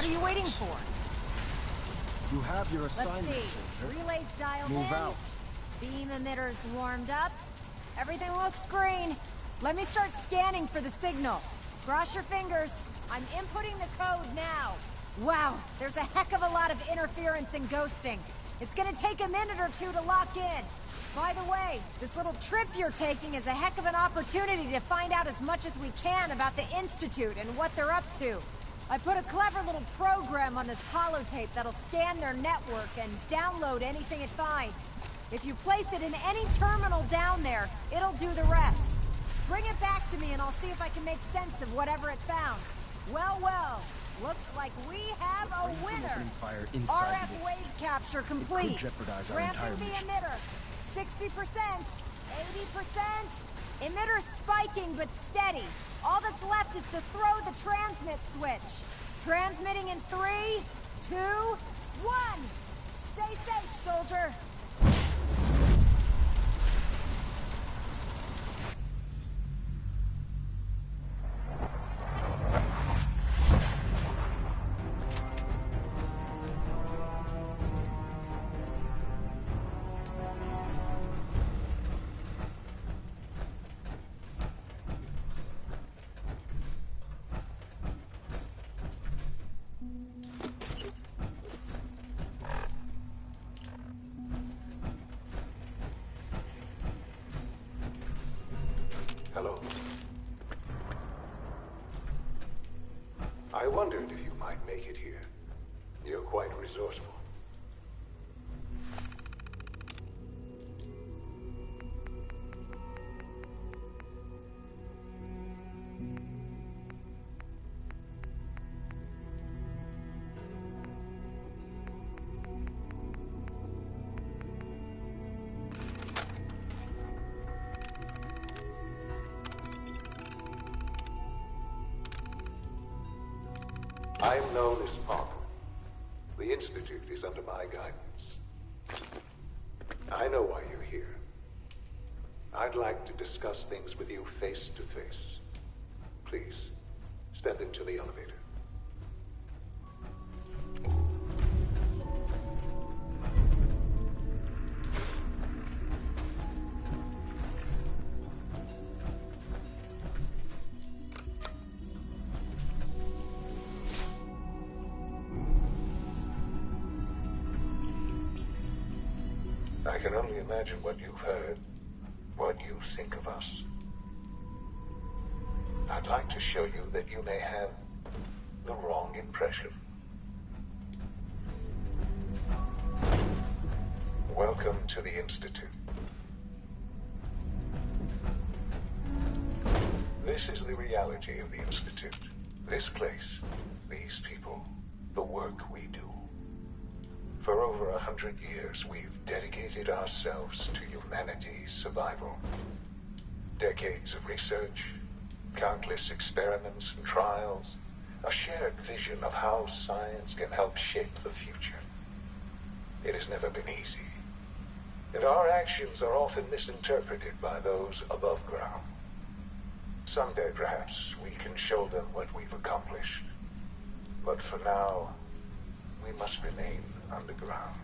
are you waiting for? You have your Let's assignment, see. soldier. Relays dialed Move in. out. Beam emitters warmed up. Everything looks green. Let me start scanning for the signal. Cross your fingers. I'm inputting the code now. Wow, there's a heck of a lot of interference and ghosting. It's gonna take a minute or two to lock in. By the way, this little trip you're taking is a heck of an opportunity to find out as much as we can about the Institute and what they're up to. I put a clever little program on this holotape that'll scan their network and download anything it finds. If you place it in any terminal down there, it'll do the rest. Bring it back to me and I'll see if I can make sense of whatever it found. Well, well, looks like we have a winner. Fire inside RF wave capture complete. It could jeopardize our entire Ramping the mission. emitter. 60%, 80%. Emitter's spiking but steady. All that's left is to throw the transmit switch. Transmitting in 3, 2, 1. Stay safe, soldier. Hello. I wondered if you might make it here. You're quite resourceful. I am known as Father. The Institute is under my guidance. I know why you're here. I'd like to discuss things with you face to face. Please, step into the elevator. I can only imagine what you've heard, what you think of us. I'd like to show you that you may have the wrong impression. Welcome to the Institute. This is the reality of the Institute. This place, these people, the work we do. For over 100 years, we've dedicated ourselves to humanity's survival. Decades of research, countless experiments and trials, a shared vision of how science can help shape the future. It has never been easy, and our actions are often misinterpreted by those above ground. Someday, perhaps, we can show them what we've accomplished. But for now, we must remain underground.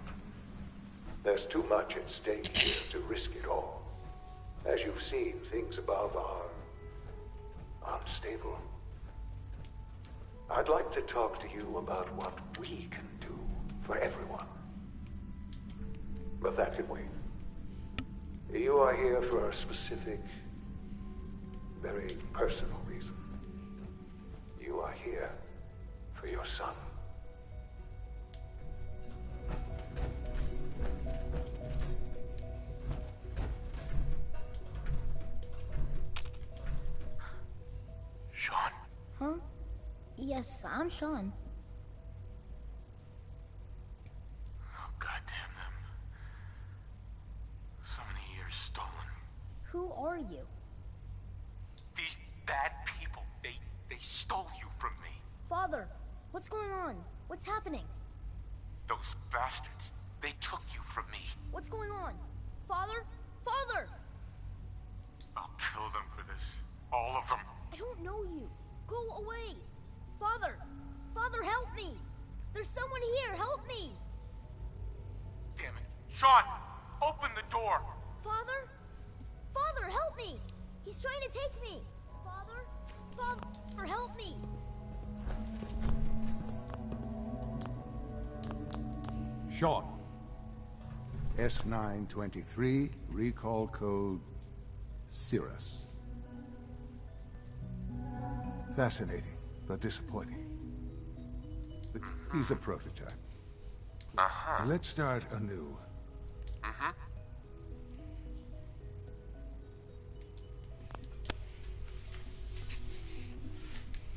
There's too much at stake here to risk it all. As you've seen, things above are unstable. I'd like to talk to you about what we can do for everyone. But that can wait. You are here for a specific, very personal reason. You are here for your son. Sean? Huh? Yes, I'm Sean. Oh, goddamn them. So many years stolen. Who are you? These bad people, they stole you from me. Father, what's going on? What's happening? Those bastards, they took you from me. What's going on? Father? Father! I'll kill them for this. All of them. I don't know you. Go away. Father! Father, help me! There's someone here! Help me! Damn it. Sean, open the door. Father? Father, help me! He's trying to take me! Father? Father, help me! Sean. S923, recall code Cirrus. Fascinating, but disappointing. He's a prototype. Let's start anew.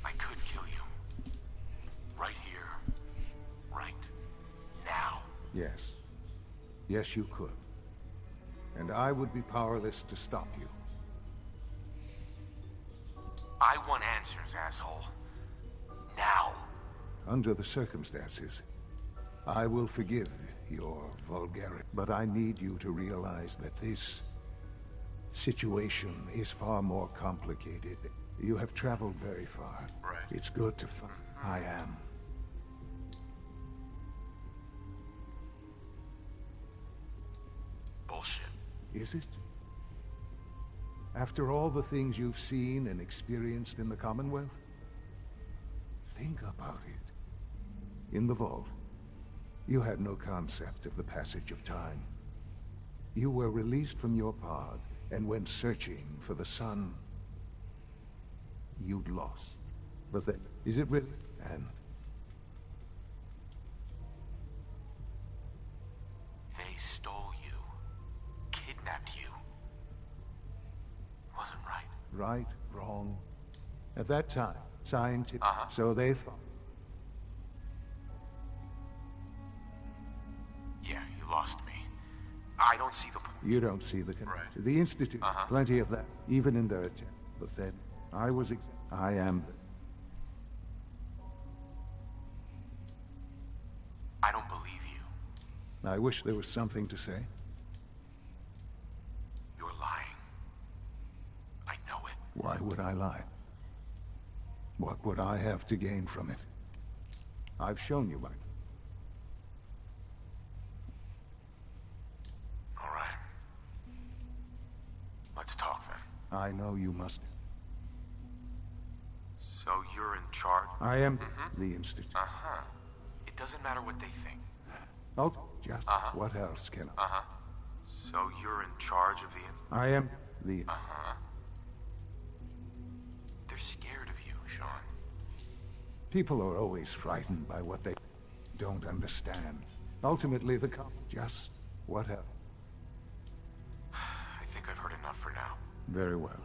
I could kill you. Right here. Right now. Yes. Yes, you could. And I would be powerless to stop you. I want answers, asshole. Now. Under the circumstances, I will forgive your vulgarity. But I need you to realize that this situation is far more complicated. You have traveled very far. Right. It's good to find I am. Bullshit. Is it? After all the things you've seen and experienced in the Commonwealth? Think about it. In the vault, you had no concept of the passage of time. You were released from your pod and went searching for the sun you'd lost. But then, is it really? And They stole you. Kidnapped you. Wasn't right. right, wrong. At that time, scientific. Uh-huh. So they thought. Yeah, you lost me. I don't see the point. You don't see the Right. The Institute, Uh-huh. plenty of that, even in their attempt. But then, I am. I don't believe you. I wish there was something to say. You're lying. I know it. Why would I lie? What would I have to gain from it? I've shown you, Mike. All right. Let's talk then. I know you must. So you're in charge? I am the Institute. Uh-huh. It doesn't matter what they think. Oh, just Uh-huh. what else can I? Uh-huh. So you're in charge of the... I am the. Uh-huh. They're scared of you, Sean. People are always frightened by what they don't understand. Ultimately, just what else? I think I've heard enough for now. Very well.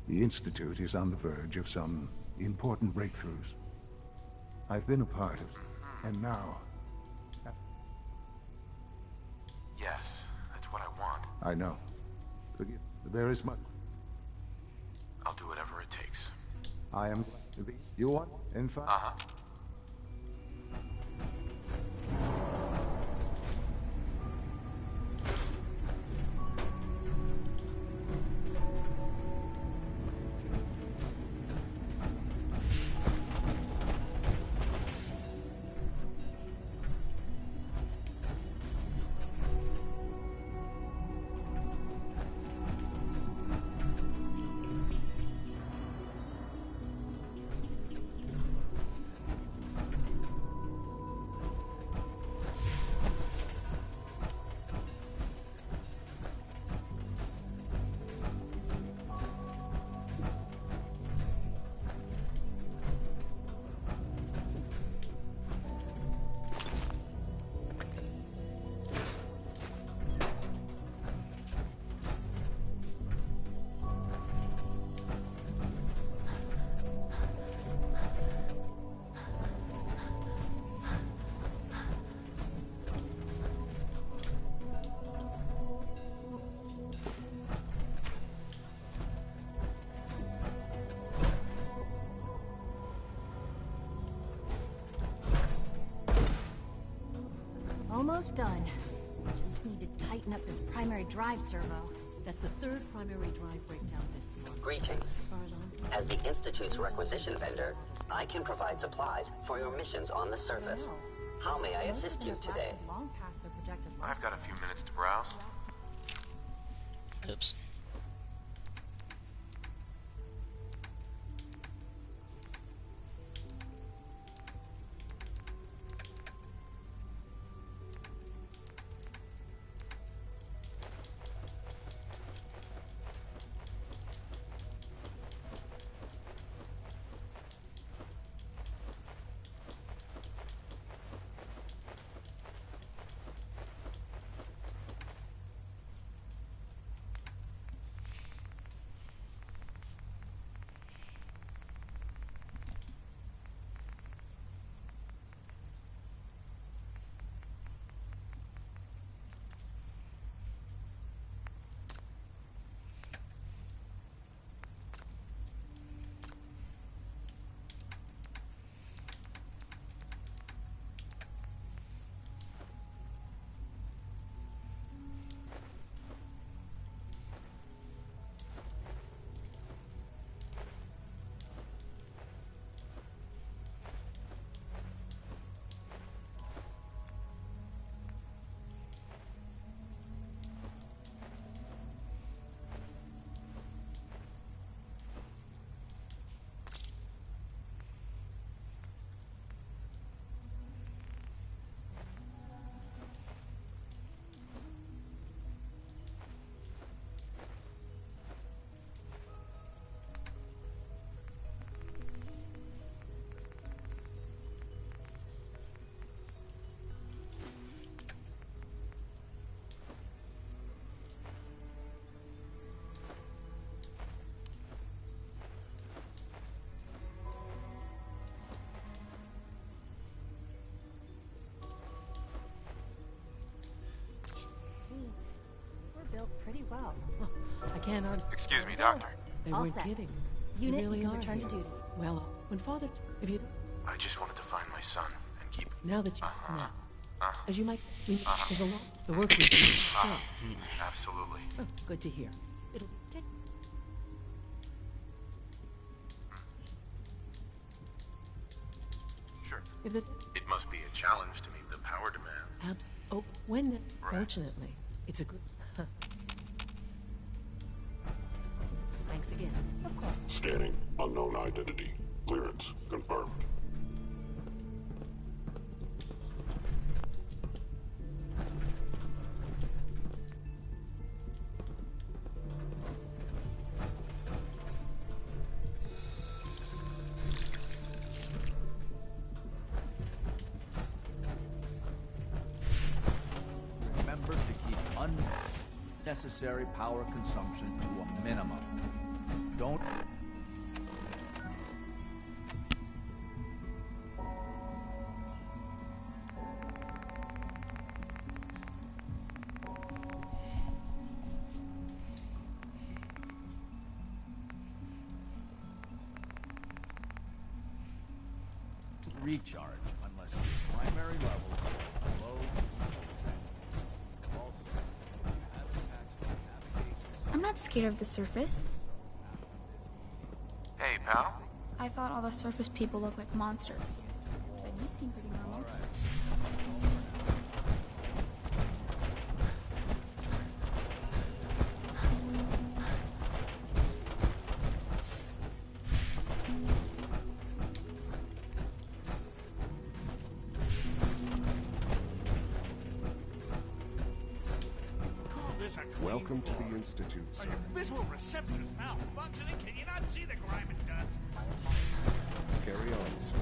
The Institute is on the verge of some important breakthroughs. I've been a part of, and now, Yes, that's what I want. I know. There is much. I'll do whatever it takes. I am. You want? In fact. Uh-huh. Almost done. Just need to tighten up this primary drive servo. That's the third primary drive breakdown this month. Greetings. As far as I'm concerned. As the Institute's requisition vendor, I can provide supplies for your missions on the surface. How may I assist you today? Long past their projected I've got a few minutes to browse. Oops. built pretty well. I can't argue. Excuse me, Doctor. They All weren't set. kidding. Unit, you really you can are return here. to duty. Well, when Father, if you I just wanted to find my son and keep... now that you now, Uh-huh. as you might, there's a lot the work we do. So, Absolutely. oh, good to hear. It'll take. Sure. If there's It must be a challenge to meet the power demands. when this, Right. fortunately, it's a good. Thanks again. Of course. Scanning. Unknown identity. Clearance confirmed. Remember to keep unnecessary power consumption to a minimum. Don't... recharge unless your primary levels are low. Also, have access to navigation. I'm not scared of the surface. Hey, pal. I thought all the surface people looked like monsters. But you seem pretty normal. Welcome to the Institute, sir. Your visual receptors malfunctioning? Can you not see the grime and dust? Carry on, sir.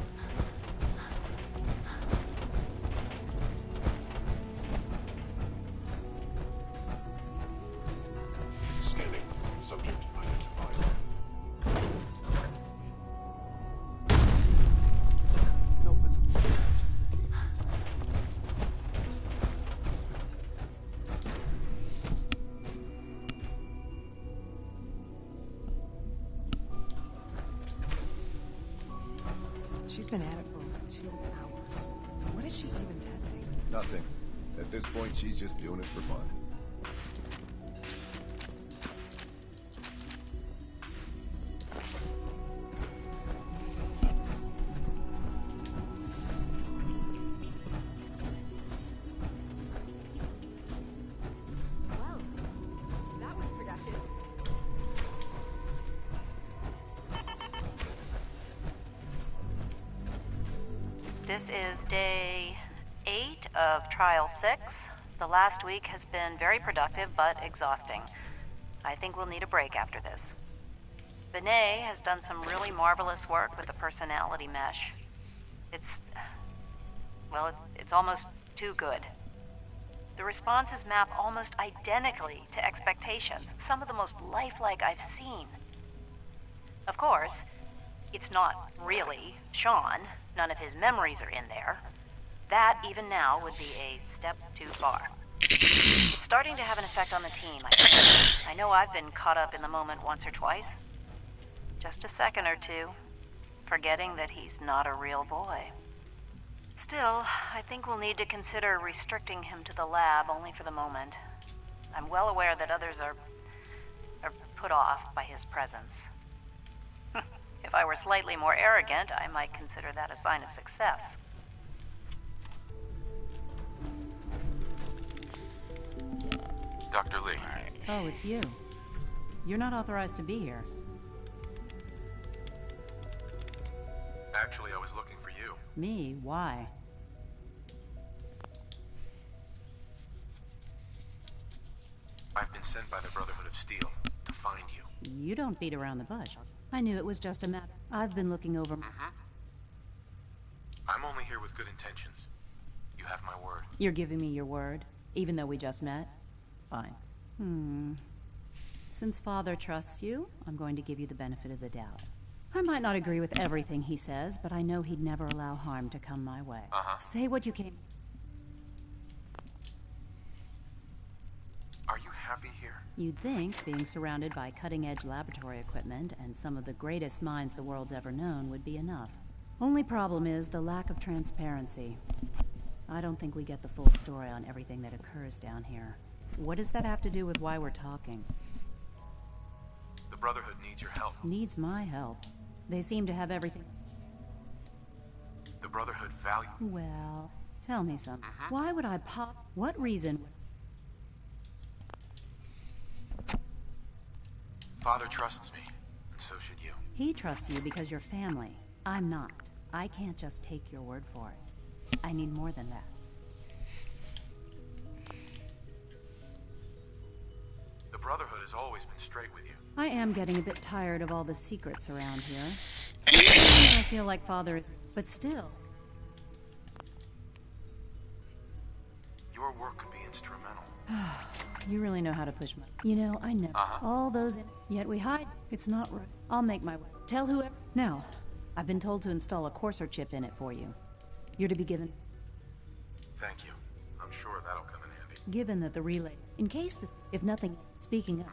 Scanning. Subject identified. No visible damage. She's been at it for over 2 hours. What is she even testing? Nothing. At this point, she's just doing it for fun. This is day 8 of Trial 6. The last week has been very productive, but exhausting. I think we'll need a break after this. Benet has done some really marvelous work with the personality mesh. It's almost too good. The responses map almost identically to expectations, some of the most lifelike I've seen. Of course, it's not really Sean. None of his memories are in there. That, even now, would be a step too far. It's starting to have an effect on the team, I think. I know I've been caught up in the moment once or twice. Just a second or two, forgetting that he's not a real boy. Still, I think we'll need to consider restricting him to the lab only for the moment. I'm well aware that others are put off by his presence. If I were slightly more arrogant, I might consider that a sign of success. Dr. Lee. Oh, it's you. You're not authorized to be here. Actually, I was looking for you. Me? Why? I've been sent by the Brotherhood of Steel to find you. You don't beat around the bush. I knew it was just a matter. I've been looking over... I'm only here with good intentions. You have my word. You're giving me your word, even though we just met? Fine. Since Father trusts you, I'm going to give you the benefit of the doubt. I might not agree with everything he says, but I know he'd never allow harm to come my way. Say what you came... Are you happy here? You'd think being surrounded by cutting-edge laboratory equipment and some of the greatest minds the world's ever known would be enough. Only problem is the lack of transparency. I don't think we get the full story on everything that occurs down here. What does that have to do with why we're talking? The Brotherhood needs your help. Needs my help. They seem to have everything. The Brotherhood value... Well, tell me something. Why would I What reason... Father trusts me, and so should you. He trusts you because you're family. I'm not. I can't just take your word for it. I need more than that. The Brotherhood has always been straight with you. I am getting a bit tired of all the secrets around here. Sometimes I feel like Father is... But still... Your work could be instrumental. You really know how to push my... You know, I never... All those... Yet we hide. It's not right. I'll make my way. Tell whoever... Now, I've been told to install a Courser chip in it for you. You're to be given... Thank you. I'm sure that'll come in handy. Given that the relay... In case this... If nothing... Speaking of...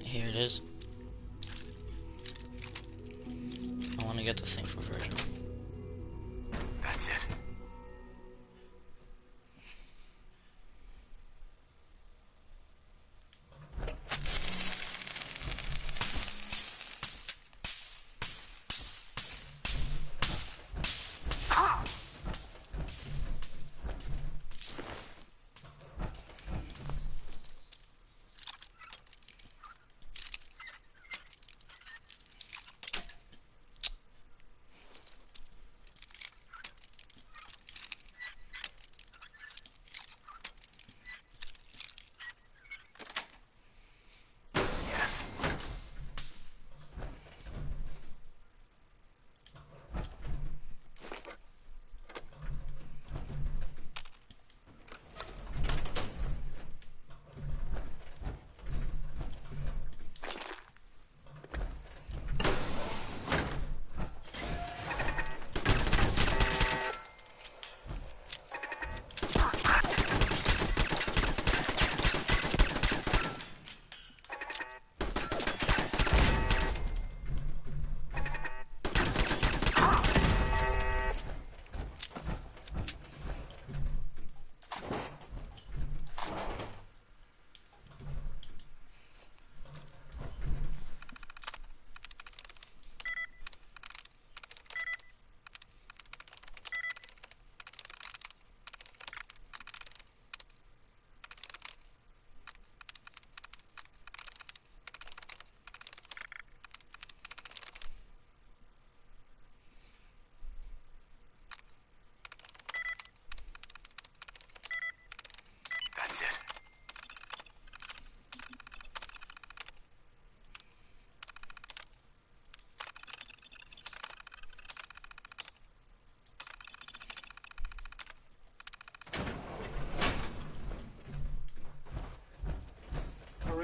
Here it is. I want to get this thing for Virgil. That's it.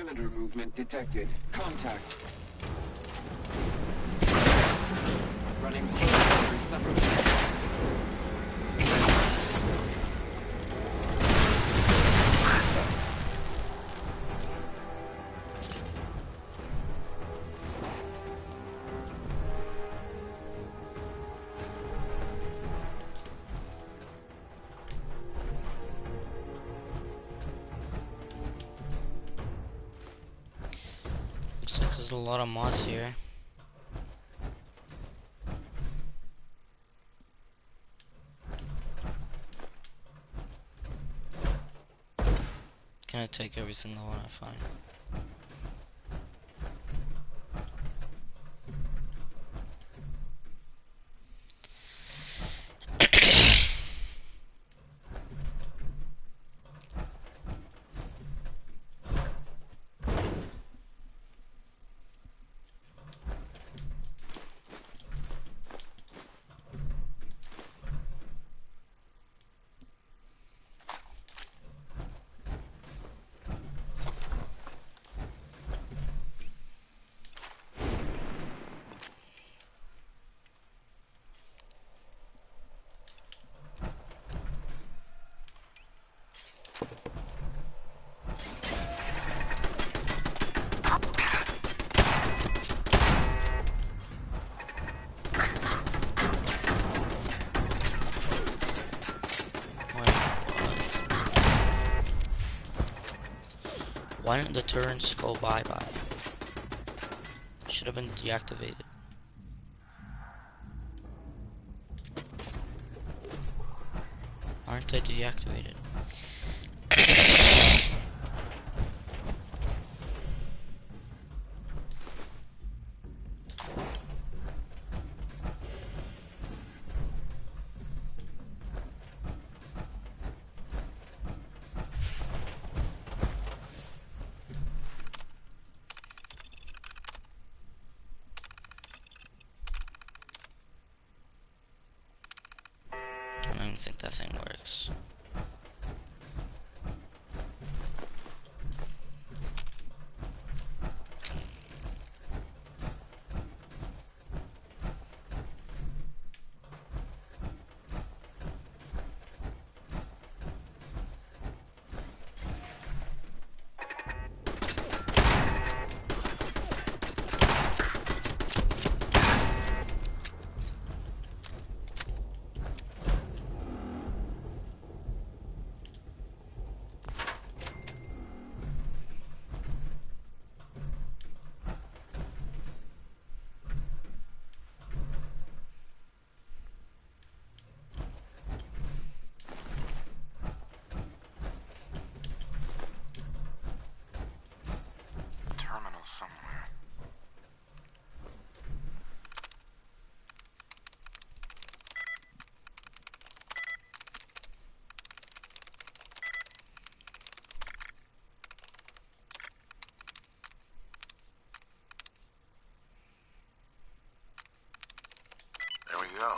Perimeter movement detected. Contact. Running close quarters separately. Looks like there's a lot of mods here. Can I take every single one I find? Why didn't the turrets go bye-bye? Should have been deactivated. Aren't they deactivated? I don't think that thing works. Somewhere. There we go.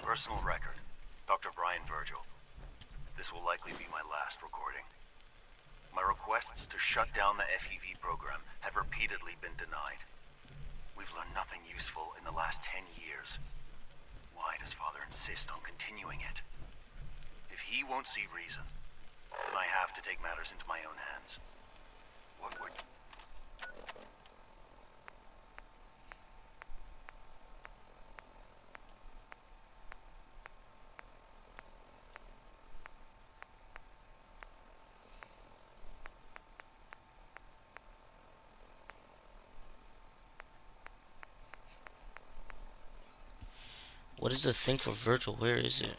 Personal record, Dr. Brian Virgil. This will likely be my last recording. My requests to shut down the FEV program have repeatedly been denied. We've learned nothing useful in the last 10 years. Why does Father insist on continuing it? If he won't see reason, then I have to take matters into my own hands. What would... What is the thing for Virgil? Where is it?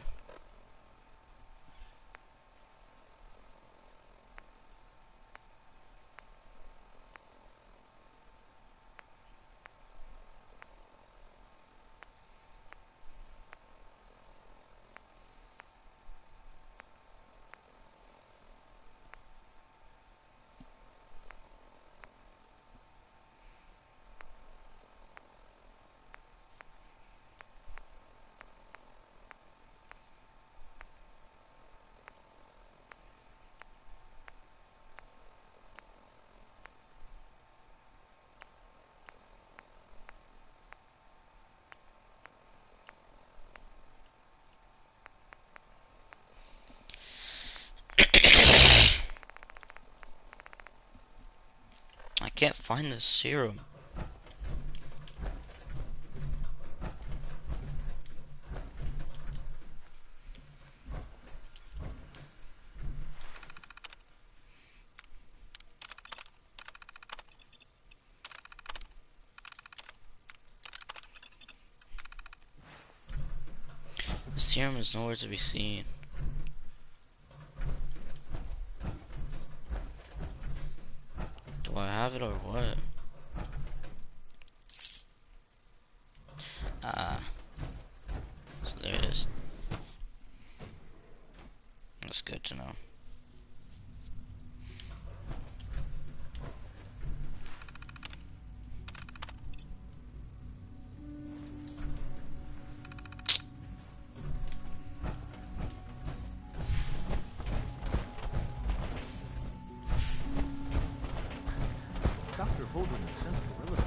can't find the serum. The serum is nowhere to be seen. Do I have it or what? So there it is. That's good to know. Dr. Holden sent Gorilla.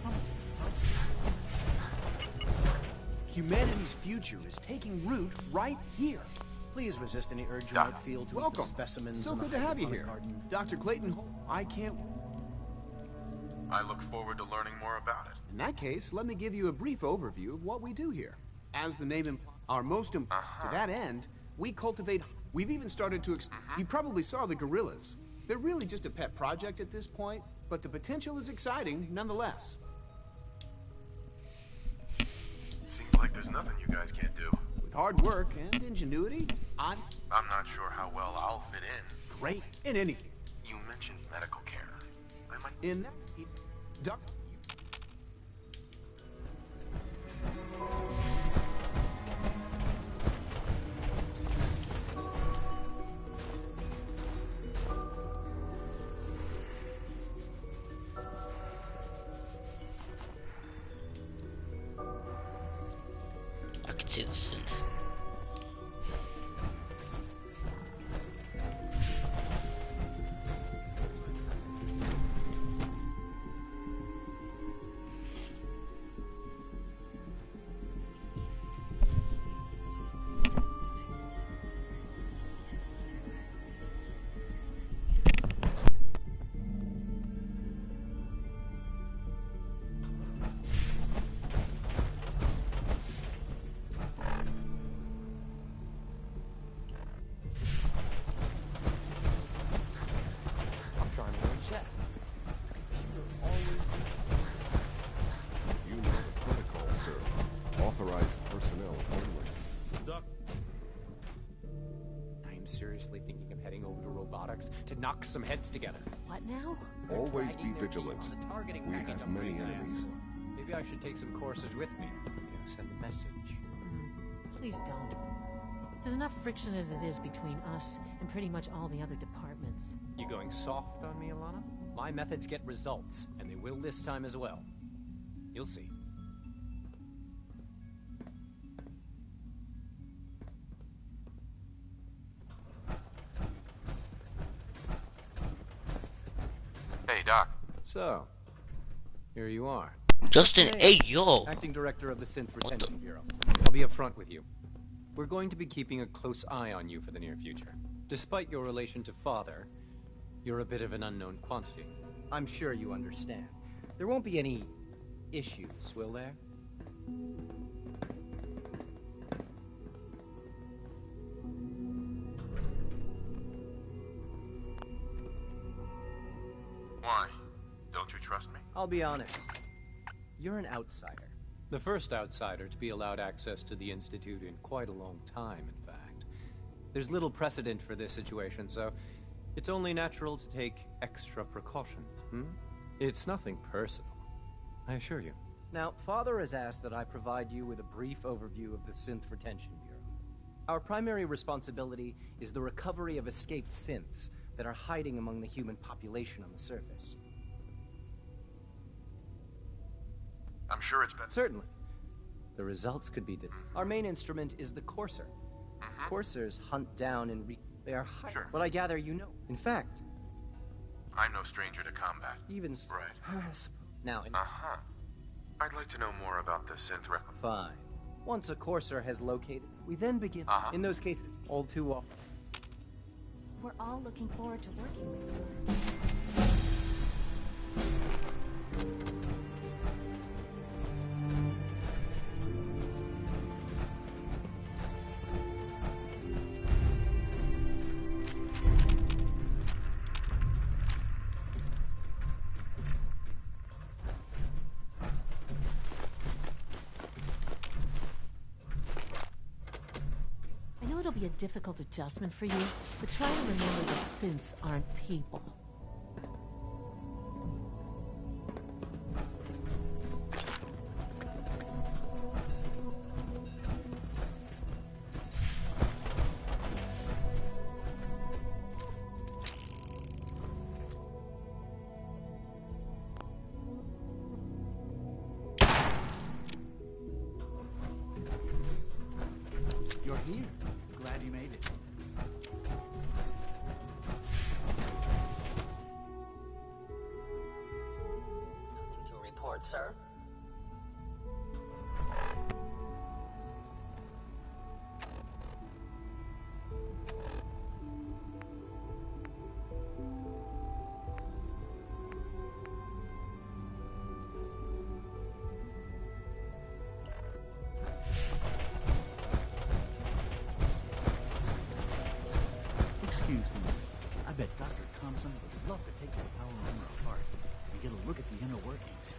Promising result. Humanity's future is taking root right here. Please resist any urge you might feel to welcome specimens. So good to have you here, Dr. Clayton. I can't. I look forward to learning more about it. In that case, let me give you a brief overview of what we do here. As the name implies, our most important. To that end, we cultivate. We've even started to. You probably saw the gorillas. They're really just a pet project at this point, but the potential is exciting nonetheless. Seems like there's nothing you guys can't do. With hard work and ingenuity, I'm not sure how well I'll fit in. Great. In any case. You mentioned medical care. I might... In that case, Doc... I can see the synth. You know the protocol, sir. Authorized personnel only. So, Doc... I am seriously thinking of heading over to robotics to knock some heads together. What now? Always be vigilant. We have many enemies. Maybe I should take some courses with me. Send a message. Please don't. There's enough friction as it is between us and pretty much all the other departments. You going soft on me, Alana? My methods get results, and they will this time as well. You'll see. Hey, Doc. So, here you are. Justin, hey, yo! Acting Director of the Synth Retention Bureau. I'll be upfront with you. We're going to be keeping a close eye on you for the near future. Despite your relation to Father, you're a bit of an unknown quantity. I'm sure you understand. There won't be any issues, will there? Why? Don't you trust me? I'll be honest. You're an outsider. The first outsider to be allowed access to the Institute in quite a long time, in fact. There's little precedent for this situation, so it's only natural to take extra precautions, It's nothing personal, I assure you. Now, Father has asked that I provide you with a brief overview of the Synth Retention Bureau. Our primary responsibility is the recovery of escaped synths that are hiding among the human population on the surface. I'm sure it's been... Certainly. The results could be Our main instrument is the Courser. Coursers hunt down and they are hired. Sure. But I gather you know. In fact... I'm no stranger to combat. Even... Right. Now... I'd like to know more about the synth rep... Fine. Once a Courser has located, we then begin. In those cases, all too often. We're all looking forward to working with you. I know it'll be a difficult adjustment for you, but try to remember that synths aren't people. You're here. Glad you made it. Nothing to report, sir. Excuse me. I bet Dr. Thompson would love to take that power armor apart and get a look at the inner workings.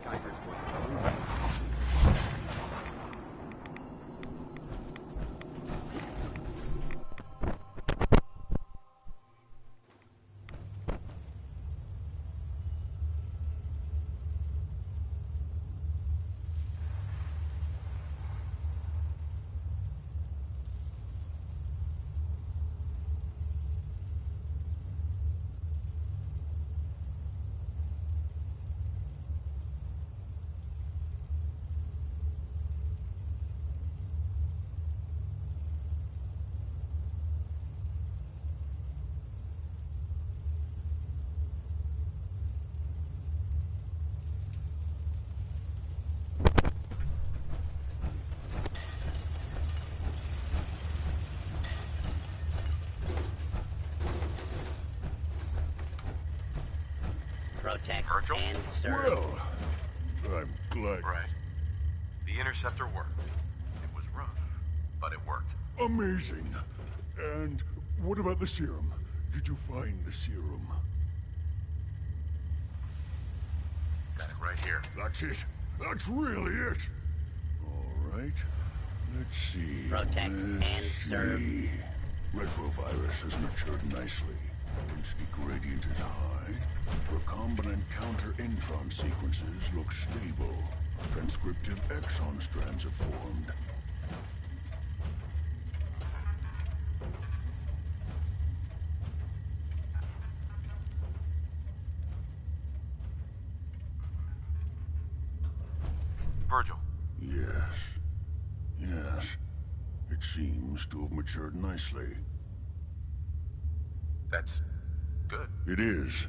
Geiger's working through. Protect Virgil? and serve. Well, I'm glad. Right. The interceptor worked. It was rough, but it worked. Amazing. And what about the serum? Did you find the serum? Got it right here. That's it. That's really it. All right. Let's see. Protect and serve. Retrovirus has matured nicely. Density gradient is high. Recombinant counter-intron sequences look stable. Transcriptive exon strands have formed. Virgil. Yes. Yes. It seems to have matured nicely. That's good. It is.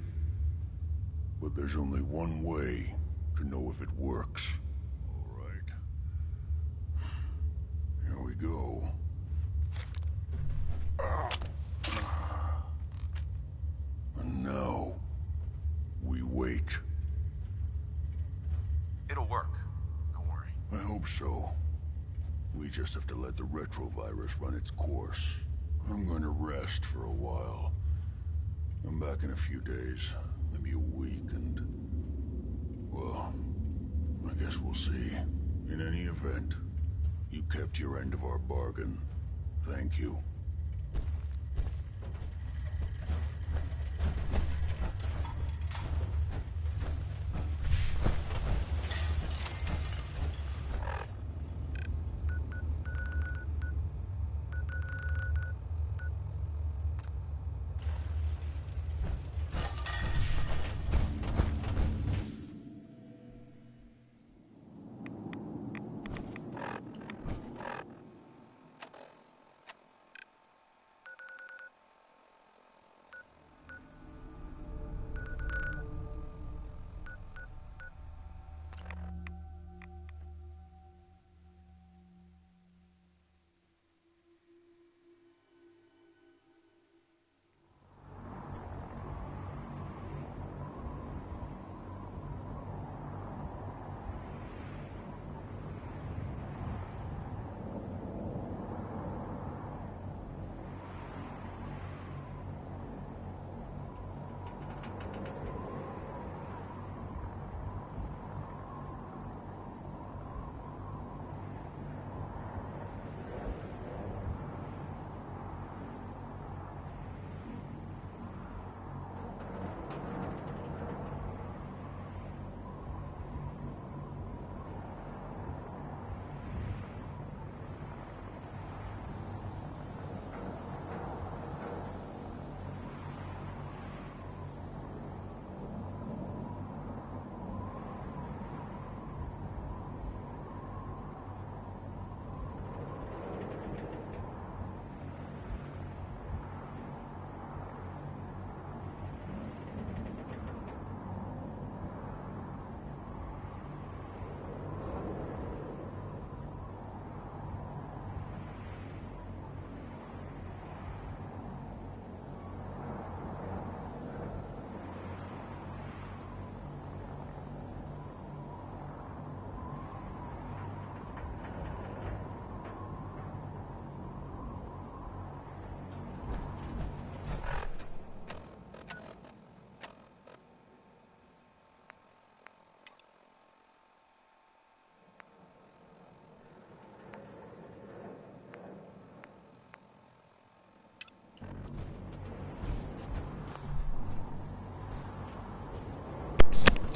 But there's only one way to know if it works. All right. Here we go. And now, we wait. It'll work. Don't worry. I hope so. We just have to let the retrovirus run its course. I'm going to rest for a while. I'm back in a few days, maybe a week, and... well, I guess we'll see. In any event, you kept your end of our bargain. Thank you.